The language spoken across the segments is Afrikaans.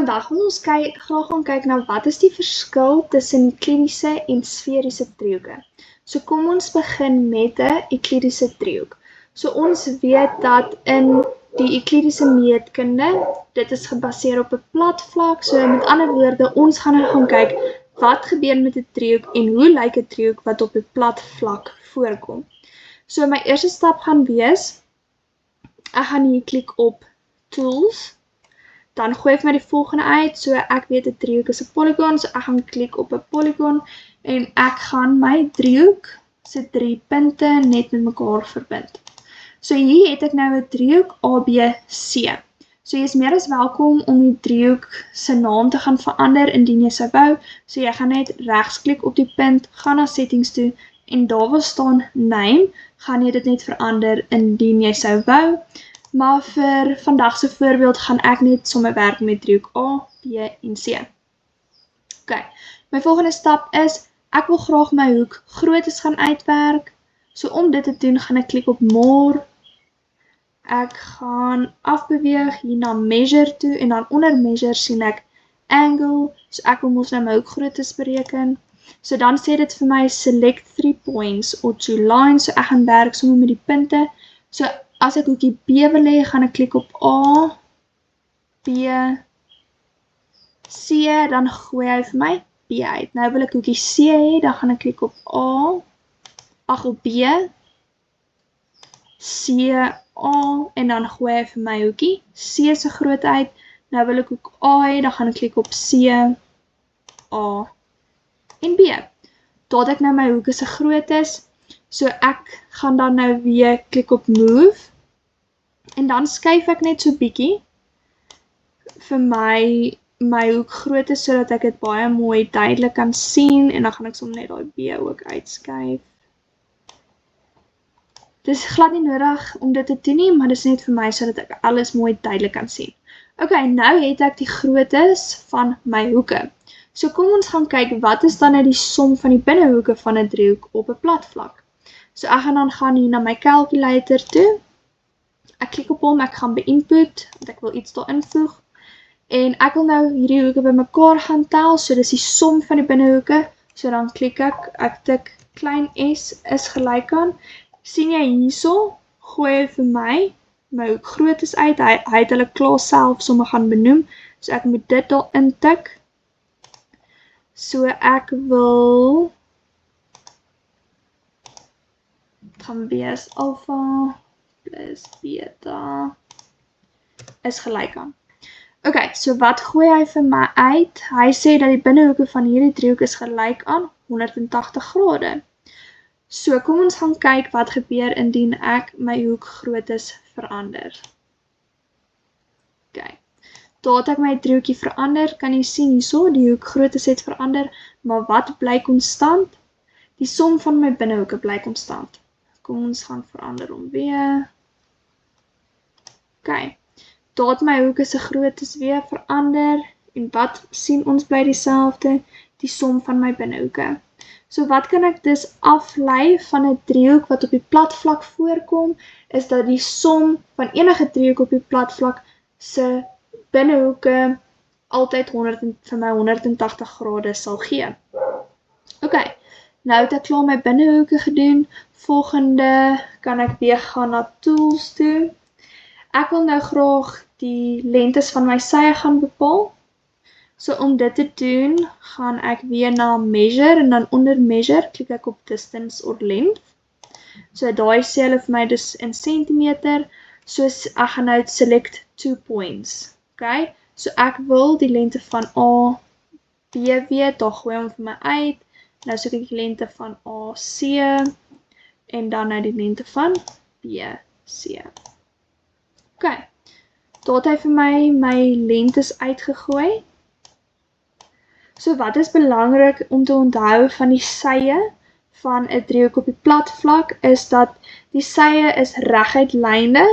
vandag wil ons graag gaan kyk na wat is die verskil tussen euklidiese en sferiese driehoeke. So kom ons begin met 'n euklidiese driehoek. So ons weet dat in die euklidiese meetkunde, dit is gebaseer op 'n plat vlak, so met ander woorde, ons gaan nou gaan kyk wat gebeur met 'n driehoek en hoe lyk 'n driehoek wat op 'n plat vlak voorkom. So my eerste stap gaan wees, ek gaan hier klik op Tools, dan gooi ek my die volgende uit, so ek weet 'n driehoek is 'n polygon, so ek gaan klik op 'n polygon en ek gaan my driehoek se 3 punte net met mekaar verbind. So hier het ek nou 'n driehoek ABC. So jy is meer as welkom om die driehoek se naam te gaan verander indien jy sou wou. So jy gaan net regsklik op die punt, gaan na settings toe en daar waar staan name, gaan jy dit net verander indien jy sou wou. Maar vir vandag se voorbeeld gaan ek net sommer werk met driehoek A, B en C. OK, my volgende stap is, ek wil graag my hoek grootes gaan uitwerk. So om dit te doen, gaan ek klik op More. Ek gaan afbeweeg hier na Measure toe en dan onder Measure sien ek Angle. So ek wil mos nou my hoek grootes bereken. So dan sê dit vir my Select 3 points or 2 lines. So ek gaan werk sommer met die punte. So as ek hoekie B wil hê, gaan ek klik op A, B, C, dan gooi hy vir my B uit. Nou wil ek hoekie C hê, dan gaan ek klik op A, op B, C, A, en dan gooi hy vir my hoekie C se grootte uit. Nou wil ek hoek A hê, dan gaan ek klik op C, A en B. Tot ek nou my hoeke se grootes. So ek gaan dan nou weer klik op Move en dan skuif ek net so bietjie vir my hoek grootte sodat ek dit baie mooi duidelik kan sien en dan gaan ek sommer net daai B ook uitskuif. Dit is glad nie nodig om dit te doen nie, maar dit is net vir my sodat ek alles mooi duidelik kan sien. OK, nou het ek die groottes van my hoeke. So kom ons gaan kyk wat is dan nou die som van die binnehoeke van 'n driehoek op 'n plat vlak. So ek gaan dan hier na my calculator toe. Ek klik op hom, ek gaan beïnput, want ek wil iets daar invoeg. En ek wil nou hierdie hoeke bymekaar gaan tel, so dis die som van die binnehoeke. So dan klik ek tik klein s is gelyk aan. Sien jy hierso, gooi hy vir my hoek grootes uit. Hy het hulle klaar self sommer gaan benoem. So ek moet dit daar intik. So ek wil gaan wees alfa plus beta is gelyk aan. OK, so wat gooi hy vir my uit? Hy sê dat die binnehoeke van hierdie driehoek is gelyk aan 180 grade. So kom ons gaan kyk wat gebeur indien ek my hoekgrootes verander. OK, tot ek my driehoekie verander, kan jy sien hierso, die hoekgrootes het verander, maar wat bly konstant? Die som van my binnehoeke bly konstant. Kom ons gaan verander om weer. OK, tot my hoeke se groottes weer verander en wat sien ons bly dieselfde? Die som van my binnehoeke. So wat kan ek dus aflei van 'n driehoek wat op die plat vlak voorkom, is dat die som van enige driehoek op die plat vlak se binnehoeke altyd vir my 180 grade sal gee. OK, nou het ek klaar my binnehoeke gedoen. Volgende kan ek weer gaan na Tools toe. Ek wil nou graag die lengtes van my sye gaan bepaal. So om dit te doen, gaan ek weer na Measure en dan onder Measure klik ek op Distance or Length. So daai sê hulle vir my dus in sentimeter. So ek gaan nou select 2 points. OK, so ek wil die lengte van A, B weet, daar gooi hom vir my uit. Nou soek ek die lengte van AC en dan nou die lengte van BC. OK, tot hy vir my lengtes uitgegooi. So wat is belangrik om te onthou van die sye van 'n driehoek op die plat vlak is dat die sye is reguit lyne.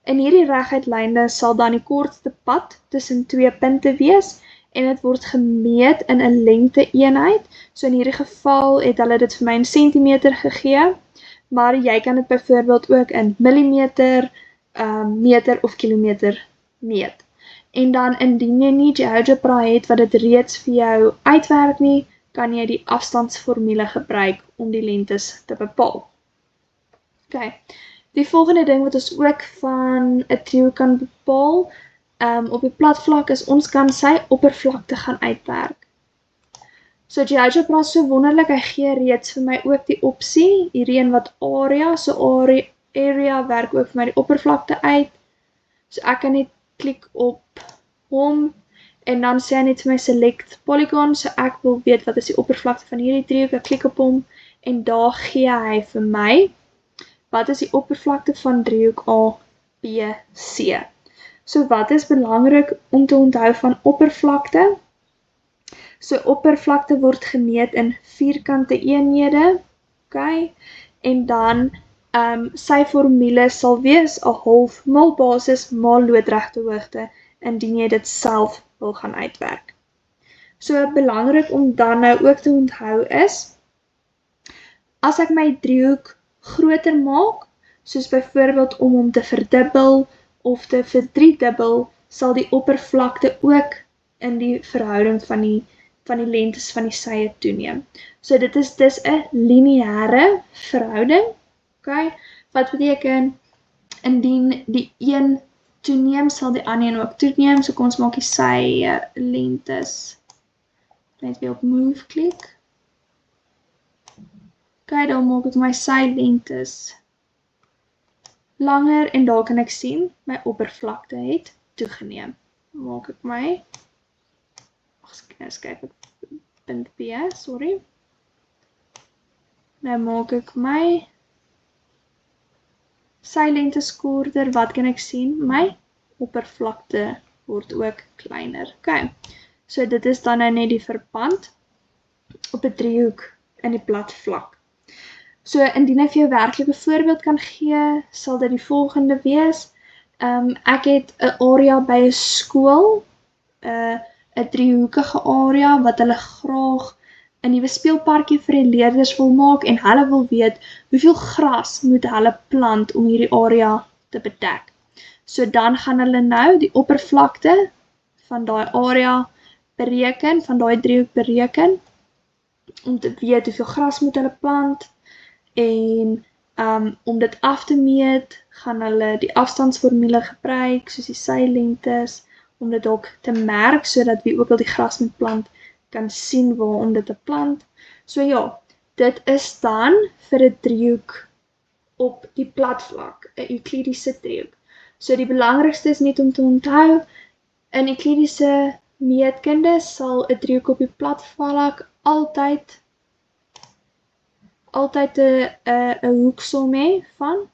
In hierdie reguit lyne sal dan die kortste pad tussen 2 punte wees en dit word gemeet in 'n lengte eenheid. So in hierdie geval het hulle dit vir my in sentimeter gegee, maar jy kan dit byvoorbeeld ook in millimeter, meter of kilometer meet. En dan indien jy nie GeoGebra het wat dit reeds vir jou uitwerk nie, kan jy die afstandsformule gebruik om die lengtes te bepaal. Okay. Die volgende ding wat ons ook van 'n driehoek kan bepaal op die platvlak is ons kan sy oppervlakte gaan uitwerk. So GeoGebra is so wonderlik, hy gee reeds vir my ook die opsie, hierdie een wat area, so area werk ook vir my die oppervlakte uit. So ek kan net klik op hom en dan sê hy net vir my select polygon, so ek wil weet wat is die oppervlakte van hierdie driehoek, ek klik op hom en daar gee hy vir my wat is die oppervlakte van driehoek ABC. So wat is belangrik om te onthou van oppervlakte? So oppervlakte word gemeet in vierkante eenhede, okay? En dan sy formule sal wees 'n half mal basis maal loodregte hoogte indien jy dit self wil gaan uitwerk. So belangrik om dan nou ook te onthou is, as ek my driehoek groter maak, soos byvoorbeeld om hom te verdubbel of te verdriedubbel, sal die oppervlakte ook in die verhouding van die lengtes van die sye toeneem. So dit is dus 'n lineêre verhouding, okay? Wat beteken, indien die een toeneem, sal die ander een ook toeneem. So kom ons maak die sye lengtes. Net weer op move klik. Okay, dan maak ek my sy lengtes langer en daar kan ek sien, my oppervlakte het toegeneem. Maak ek my, skryf ek punt B, sorry. Nou maak ek my sy lengtes korter, wat kan ek sien? My oppervlakte word ook kleiner. Okay, so dit is dan nou net die verband op 'n driehoek in die plat vlak. So indien ek vir jou werklike voorbeeld kan gee, sal dit die volgende wees. Ek het 'n area by 'n skool, 'n driehoekige area wat hulle graag 'n nuwe speelparkie vir die leerders wil maak en hulle wil weet hoeveel gras moet hulle plant om hierdie area te bedek. So dan gaan hulle nou die oppervlakte van daai area bereken, van daai driehoek bereken, om te weet hoeveel gras moet hulle plant. En om dit af te meet, gaan hulle die afstandsformule gebruik, soos die sylengtes, om dit ook te merk, sodat wie ook al die gras moet plant, kan sien waar om dit te plant. So ja, dit is dan vir 'n driehoek op die platvlak, 'n Euklidiese driehoek. So die belangrikste is net om te onthou, in Euklidiese meetkunde sal 'n driehoek op die platvlak altyd 'n hoeksom hê van,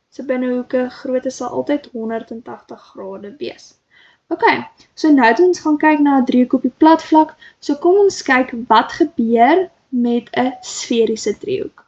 so binnehoeke grootte sal altyd 180 grade wees. Okay, so nou het ons gaan kyk na 'n driehoek op die platvlak, so kom ons kyk wat gebeur met 'n sferiese driehoek.